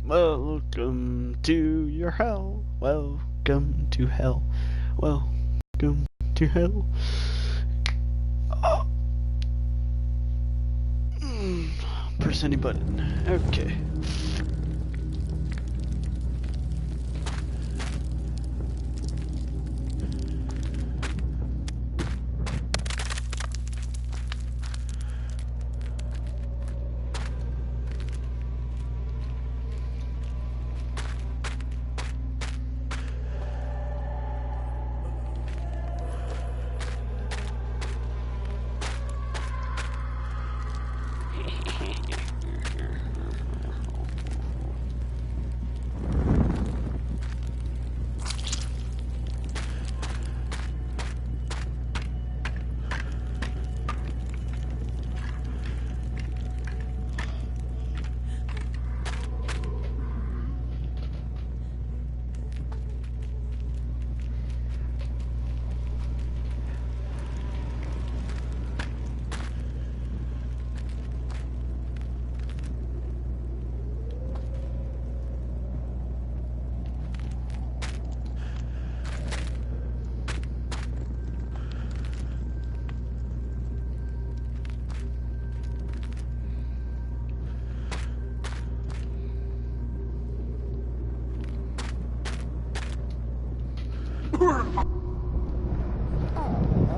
Welcome to your hell. Welcome to hell. Welcome to hell. Oh. Press any button. Okay.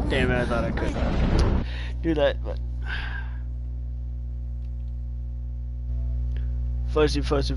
Damn it, I thought I could do that, but... Fuzzy. Fuzz.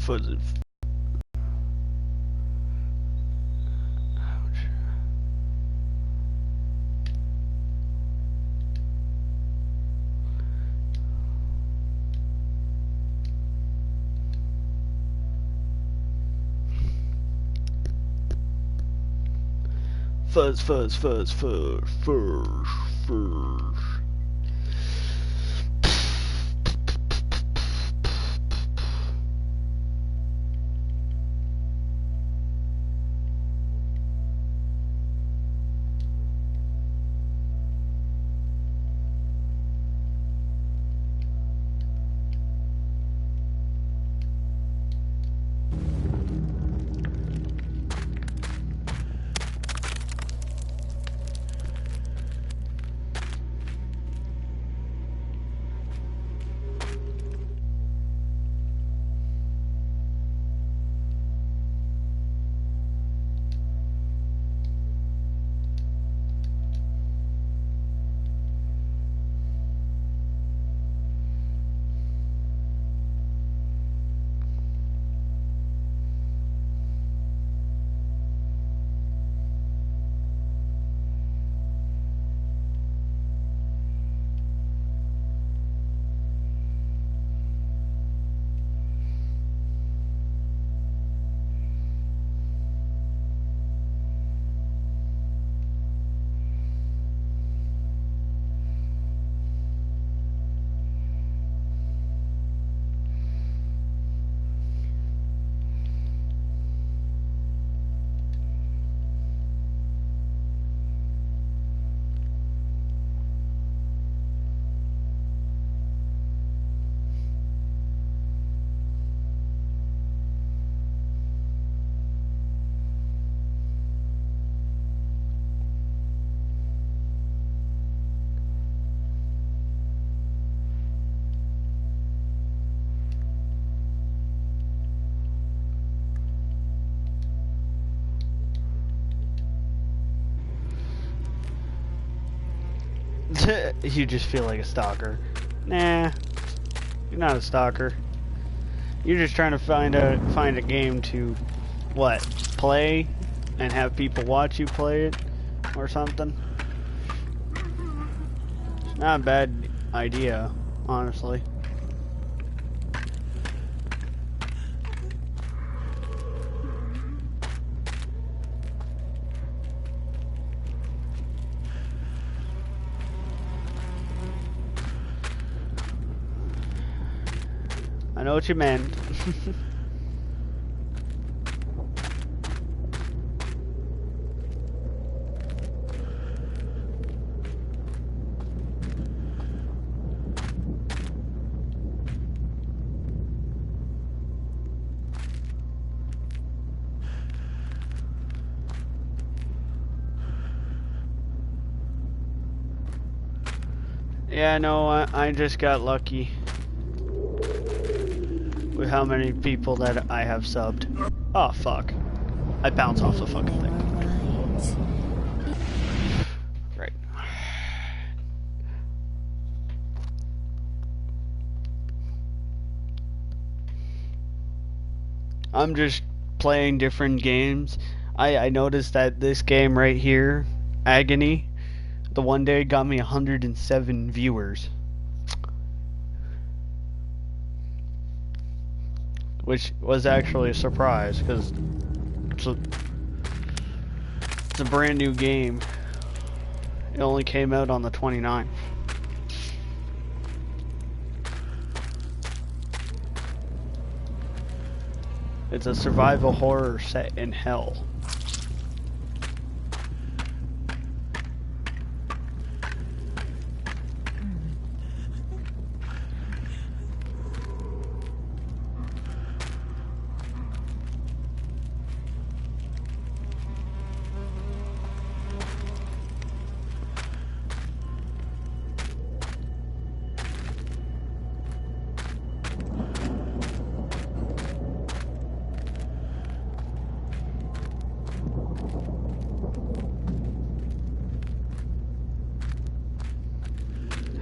You just feel like a stalker. Nah, you're not a stalker. You're just trying to find a game to, what, play and have people watch you play it or something. It's not a bad idea, honestly. I know what you meant. Yeah, no, I just got lucky with how many people that I have subbed. Oh, fuck. I bounce off the fucking thing. Right. I'm just playing different games. I noticed that this game right here, Agony, the one day got me 107 viewers. Which was actually a surprise, because it's a brand new game. It only came out on the 29th. It's a survival horror set in hell.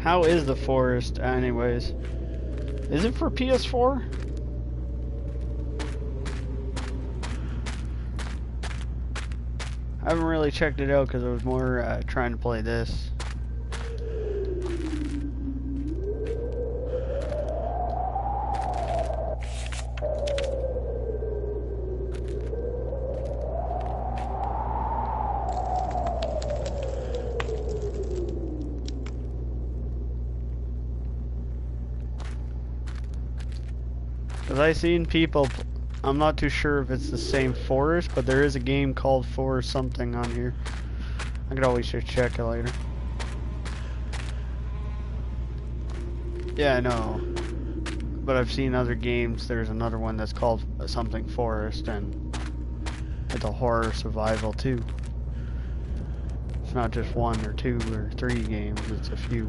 How is the forest, anyways? Is it for PS4? I haven't really checked it out because I was more trying to play this. Because I seen people, I'm not too sure if it's the same forest, but there is a game called Forest something on here. I could always just check it later. Yeah, I know. But I've seen other games, there's another one that's called something Forest, and it's a horror survival too. It's not just 1 or 2 or 3 games, it's a few.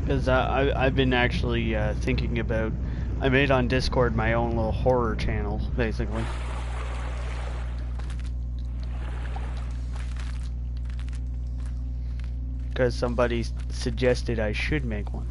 Because I've been actually thinking about, I made on Discord my own little horror channel, basically. Because somebody suggested I should make one.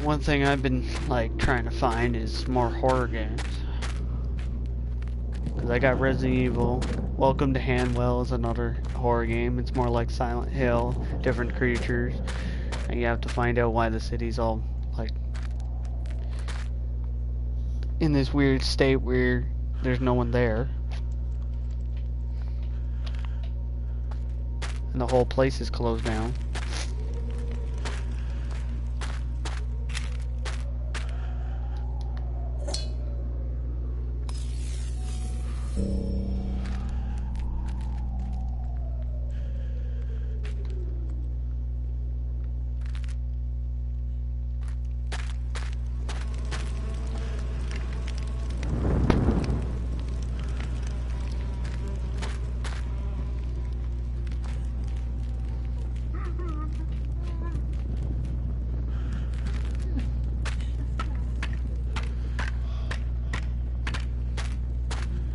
One thing I've been like trying to find is more horror games. Cause I got Resident Evil. Welcome to Hanwell is another horror game. It's more like Silent Hill, different creatures, and you have to find out why the city's all like in this weird state where there's no one there. And the whole place is closed down.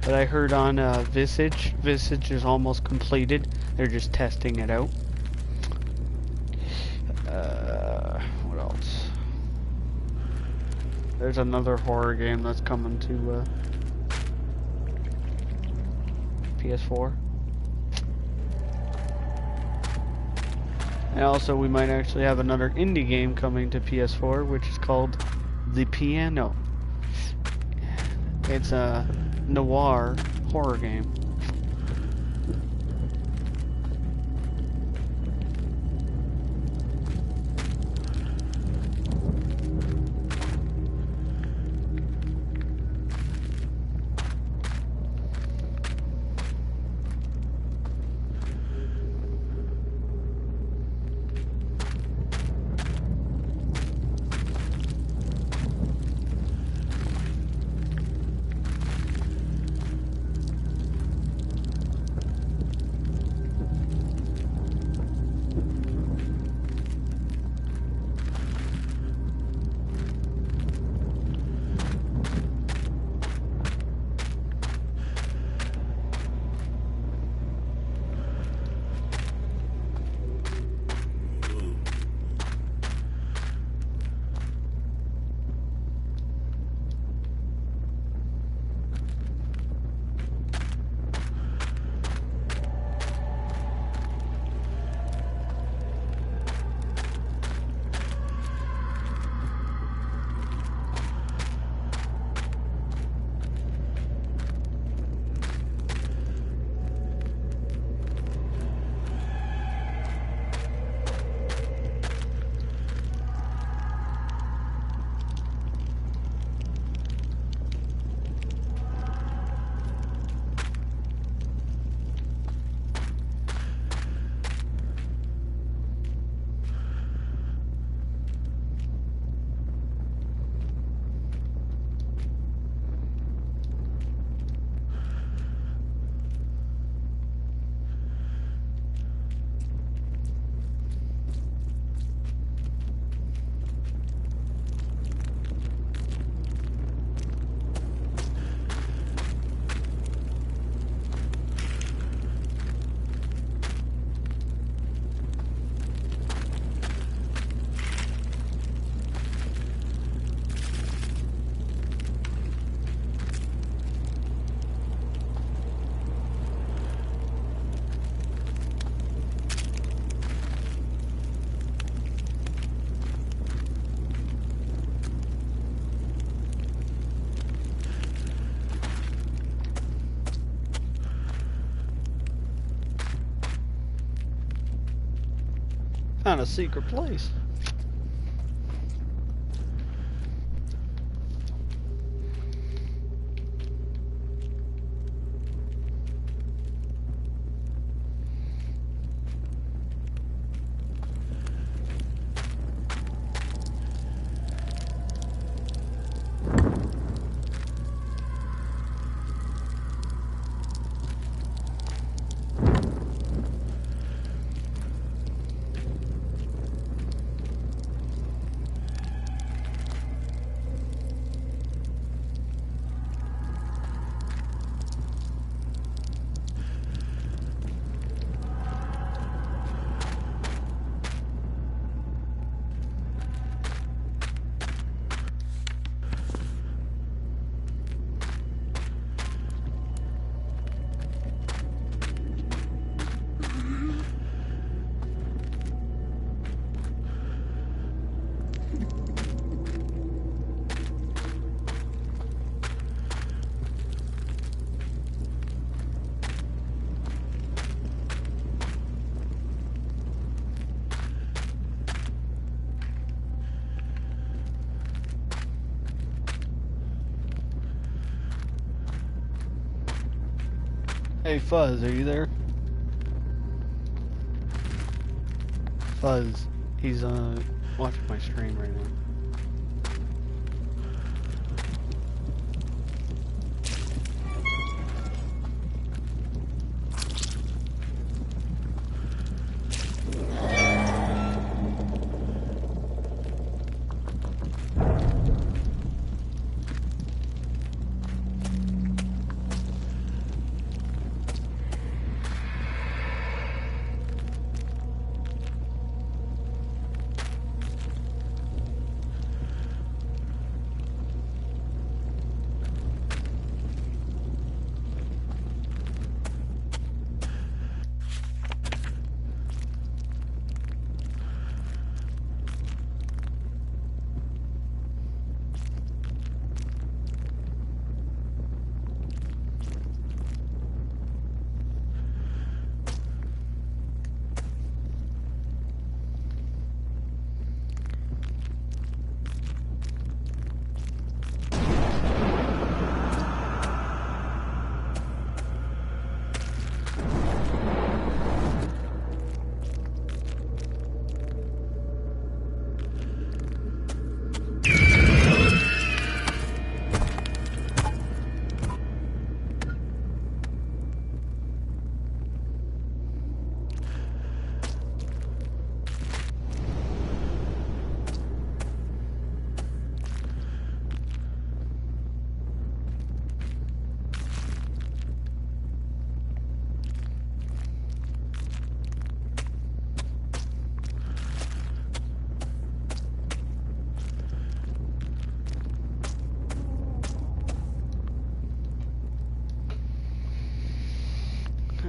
But I heard on Visage is almost completed. They're just testing it out. What else? There's another horror game that's coming to PS4. And also we might actually have another indie game coming to PS4, which is called The Piano. It's a noir horror game. Found a secret place. Hey Fuzz, are you there? Fuzz, he's watching my stream right now.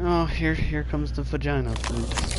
Oh, here comes the vagina flute.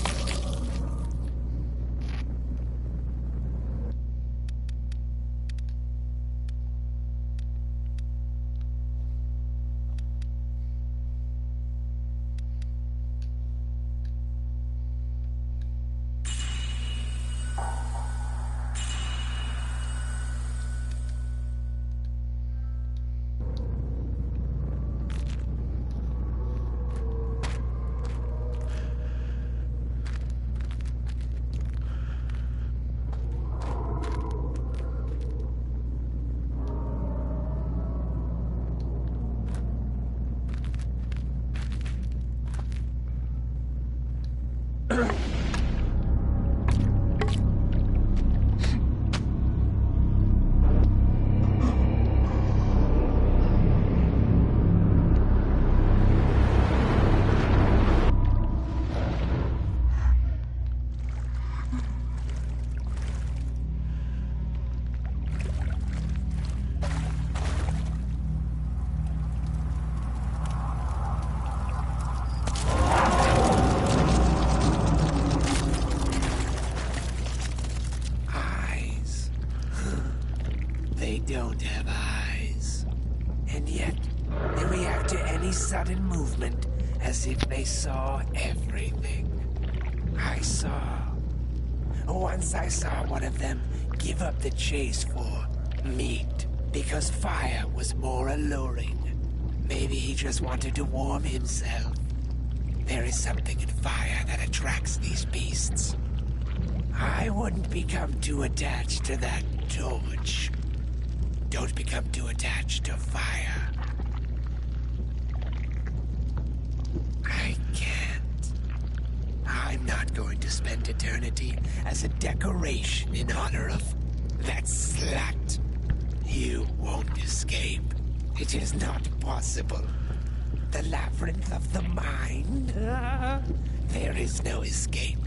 Don't have eyes. And yet, they react to any sudden movement as if they saw everything. Once I saw one of them give up the chase for meat because fire was more alluring. Maybe he just wanted to warm himself. There is something in fire that attracts these beasts. I wouldn't become too attached to that torch. Don't become too attached to fire. I can't. I'm not going to spend eternity as a decoration in honor of that slut. You won't escape. It is not possible. The labyrinth of the mind. There is no escape.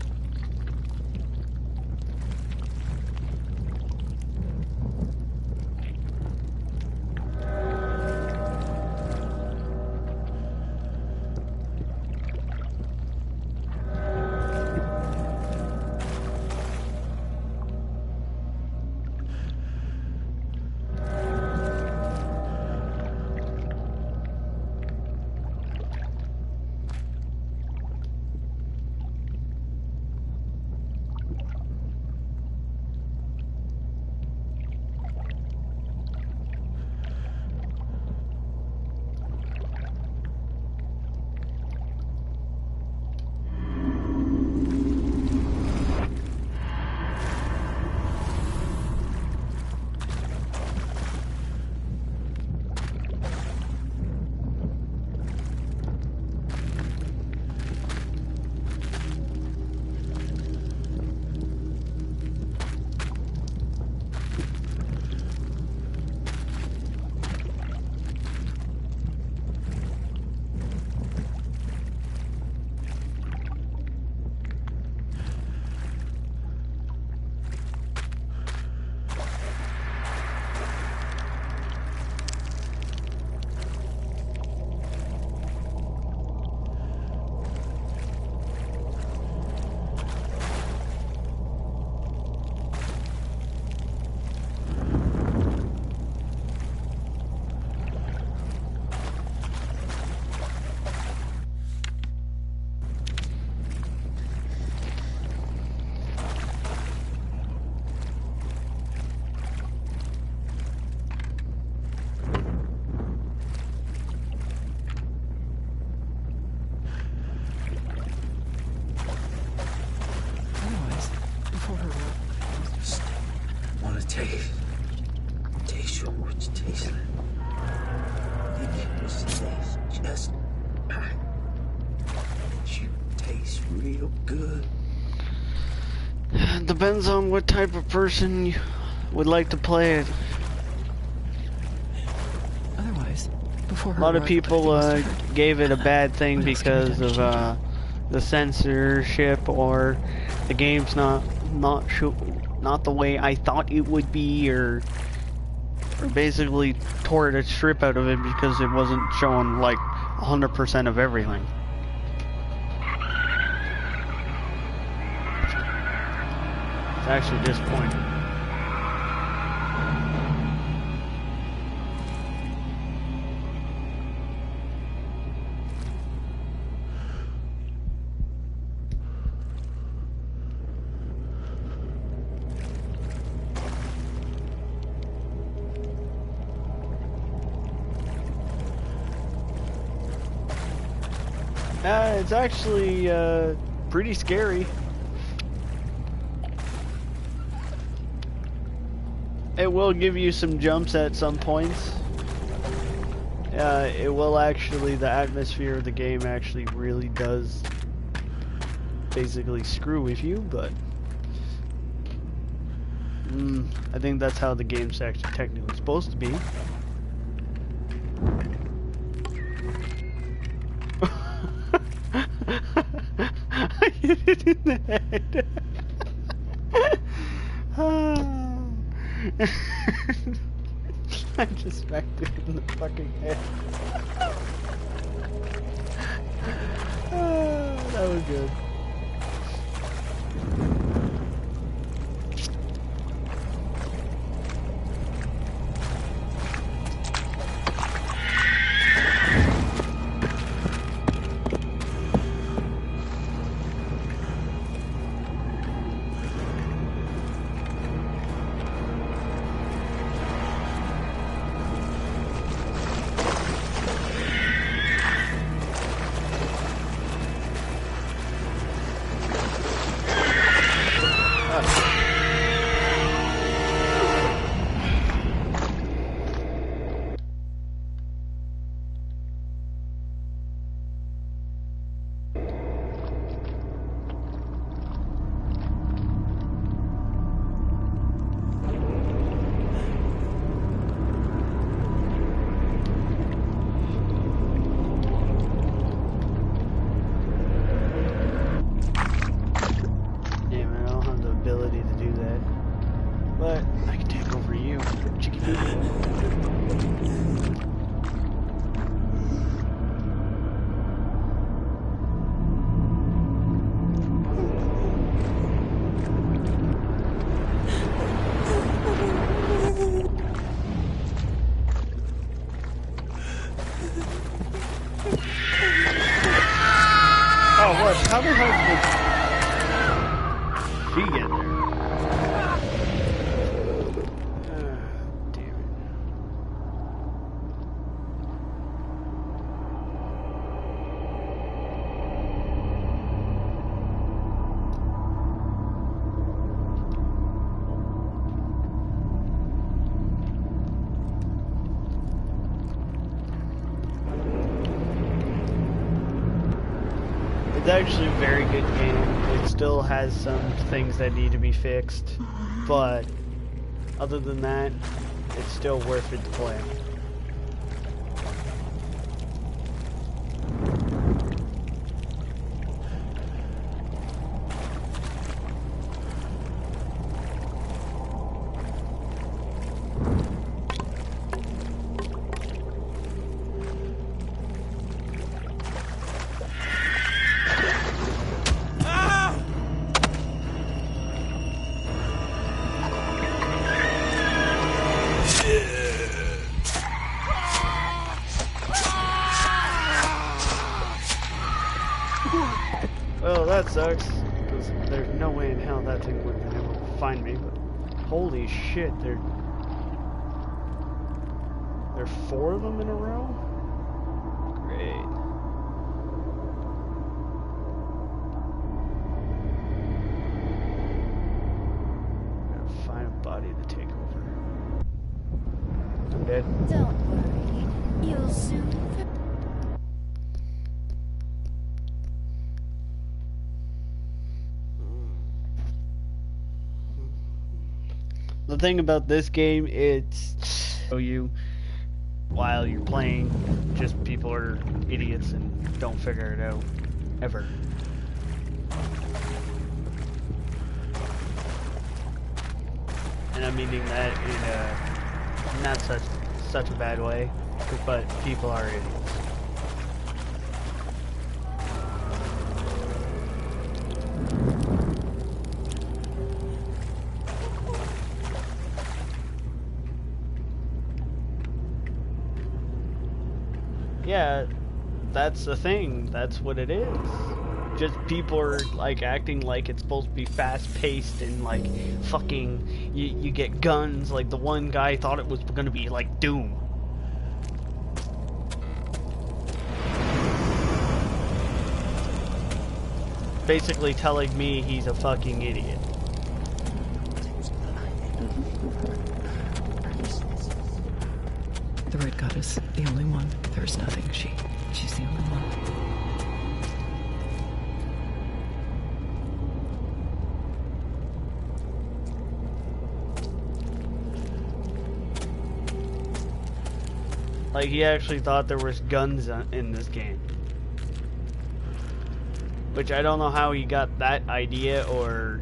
so much tasteless. The taste just right. You taste real good. Depends on what type of person you would like to play it. Otherwise, before her A lot of arrival, people everything must have hurt. gave it a bad thing What else can be because done to change of the censorship, or the game's not the way I thought it would be, or basically tore the strip out of it because it wasn't showing like 100% of everything. It's actually disappointing. It's actually pretty scary. It will give you some jumps at some points. It will actually, the atmosphere of the game actually really does basically screw with you, but I think that's how the game's actually technically supposed to be. I hit it in the head. I just smacked it in the fucking head. That was good. How the hell did she get there? Damn it. It's actually a very good game. It still has some things that need to be fixed, but other than that, it's still worth it to play. Well, that sucks, because there's no way in hell that thing would have been able to find me, but holy shit, there are 4 of them in a row? Great. Gotta find a body to take over. did. Don't worry. You'll soon... The thing about this game, it's show you while you're playing, just people are idiots and don't figure it out ever. And I'm meaning that in a not such a bad way, but people are idiots. Yeah, that's the thing. That's what it is. Just people are like acting like it's supposed to be fast-paced and like fucking you get guns. Like the one guy thought it was gonna be like Doom. Basically telling me he's a fucking idiot. The Red Goddess, the only one. There's nothing. She's the only one. Like he actually thought there was guns in this game. Which I don't know how he got that idea or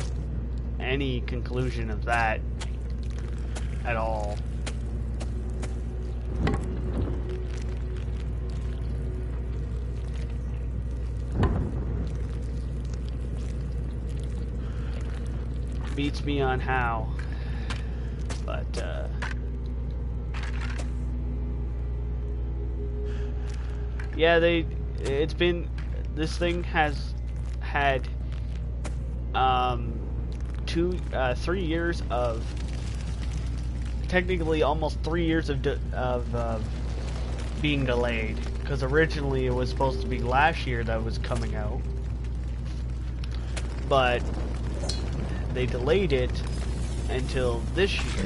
any conclusion of that at all. Beats me on how, but yeah, this thing has had 3 years of, technically almost 3 years of being delayed, because originally it was supposed to be last year that was coming out, but they delayed it until this year.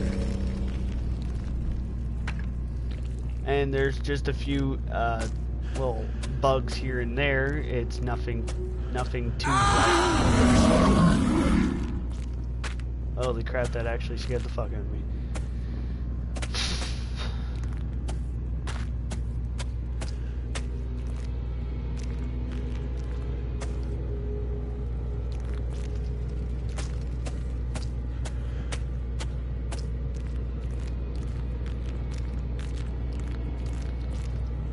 And there's just a few little bugs here and there. It's nothing too like... Holy crap, that actually scared the fuck out of me.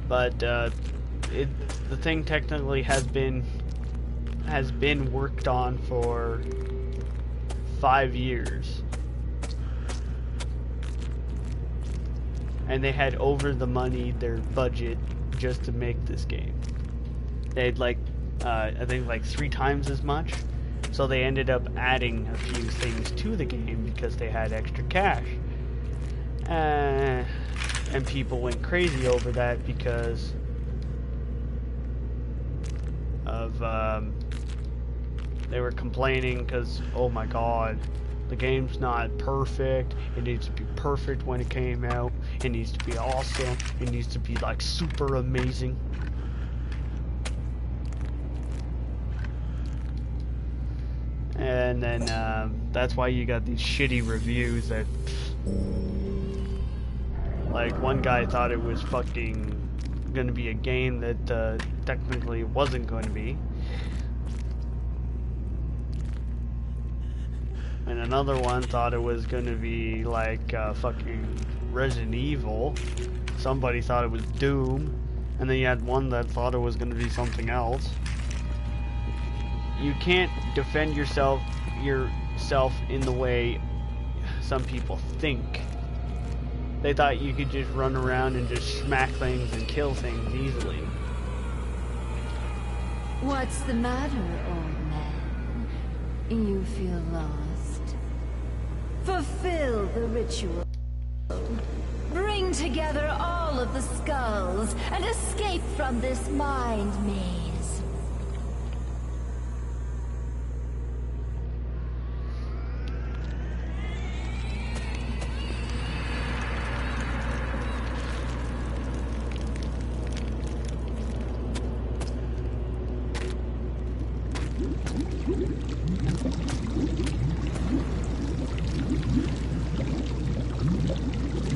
But the thing technically has been worked on for 5 years, and they had over the money their budget just to make this game. They had like I think like 3 times as much, so they ended up adding a few things to the game because they had extra cash. And people went crazy over that because of they were complaining because, oh my god, the game's not perfect. It needs to be perfect when it came out. It needs to be awesome. It needs to be like super amazing. And then that's why you got these shitty reviews that, like, one guy thought it was fucking gonna be a game that technically wasn't going to be. And another one thought it was gonna be like fucking Resident Evil. Somebody thought it was Doom. And then you had one that thought it was gonna be something else. You can't defend yourself in the way some people think. They thought you could just run around and just smack things and kill things easily. What's the matter, old man? You feel lost? Fulfill the ritual. Bring together all of the skulls and escape from this mind maze.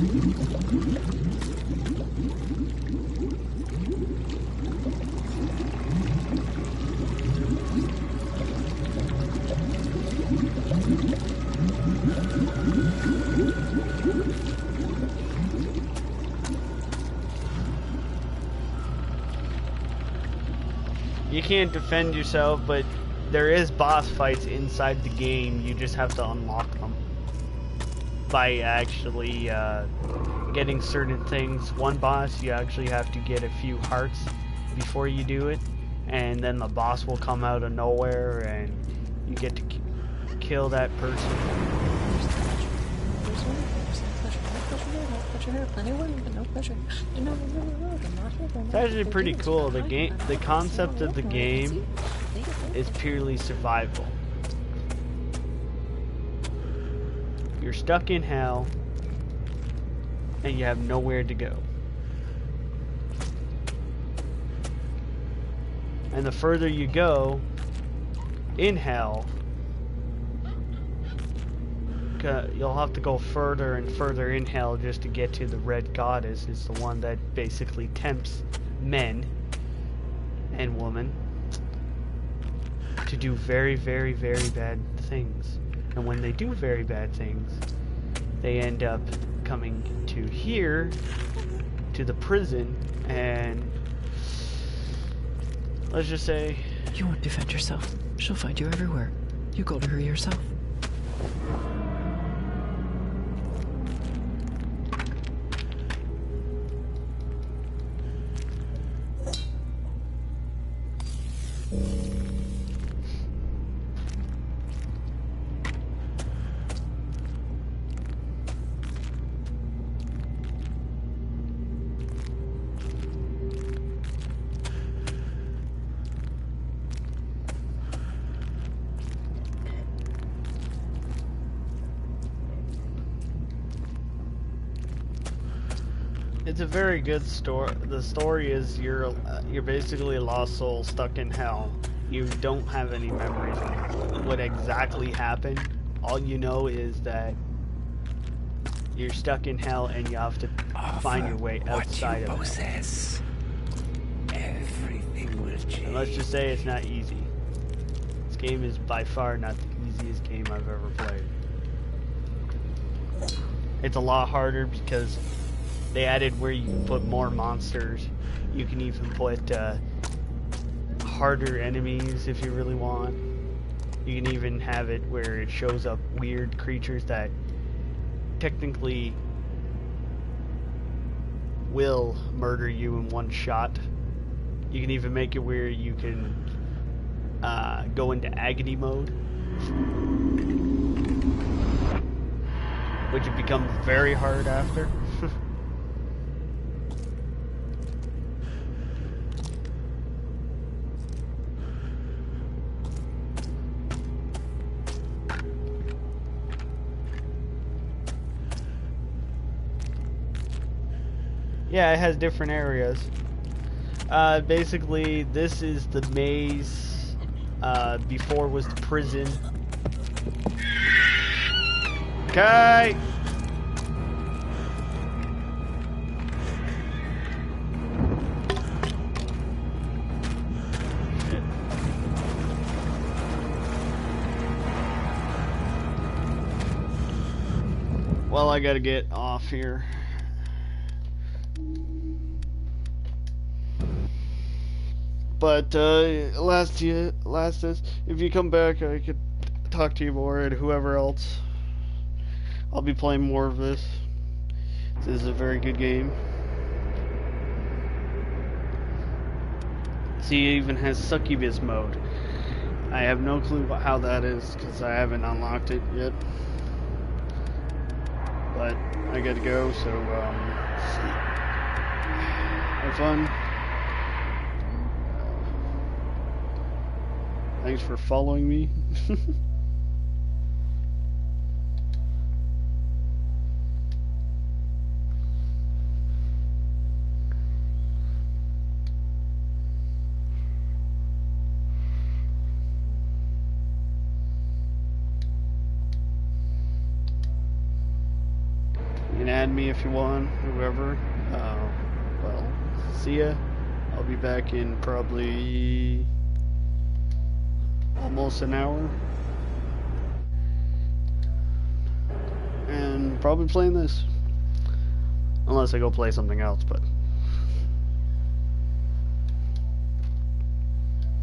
You can't defend yourself, but there is boss fights inside the game. You just have to unlock them by actually getting certain things. One boss, you actually have to get a few hearts before you do it, and then the boss will come out of nowhere, and you get to kill that person. It's actually pretty cool. The concept of the game is purely survival. You're stuck in hell, and you have nowhere to go. And the further you go in hell, you'll have to go further and further in hell just to get to the red goddess. It's the one that basically tempts men and women to do very, very, very bad things. And when they do very bad things, they end up coming to here, to the prison, and let's just say... You won't defend yourself. She'll find you everywhere. You go to her yourself. It's a very good story. The story is you're basically a lost soul stuck in hell. You don't have any memories of what exactly happened. All you know is that you're stuck in hell and you have to find your way outside of it. Everything will change. And let's just say it's not easy. This game is by far not the easiest game I've ever played. It's a lot harder because they added where you can put more monsters. You can even put harder enemies if you really want. You can even have it where it shows up weird creatures that technically will murder you in one shot. You can even make it where you can go into agony mode, which it becomes very hard after. Yeah, it has different areas. Basically, this is the maze. Before was the prison. Okay. Shit. Well, I gotta get off here. But last is if you come back, I could talk to you more and whoever else. I'll be playing more of this. This is a very good game. See, it even has succubus mode. I have no clue how that is because I haven't unlocked it yet. But I gotta go, so have fun. Thanks for following me. can add me if you want, whoever. Well, see ya. I'll be back in probably almost an hour. And probably playing this. Unless I go play something else, but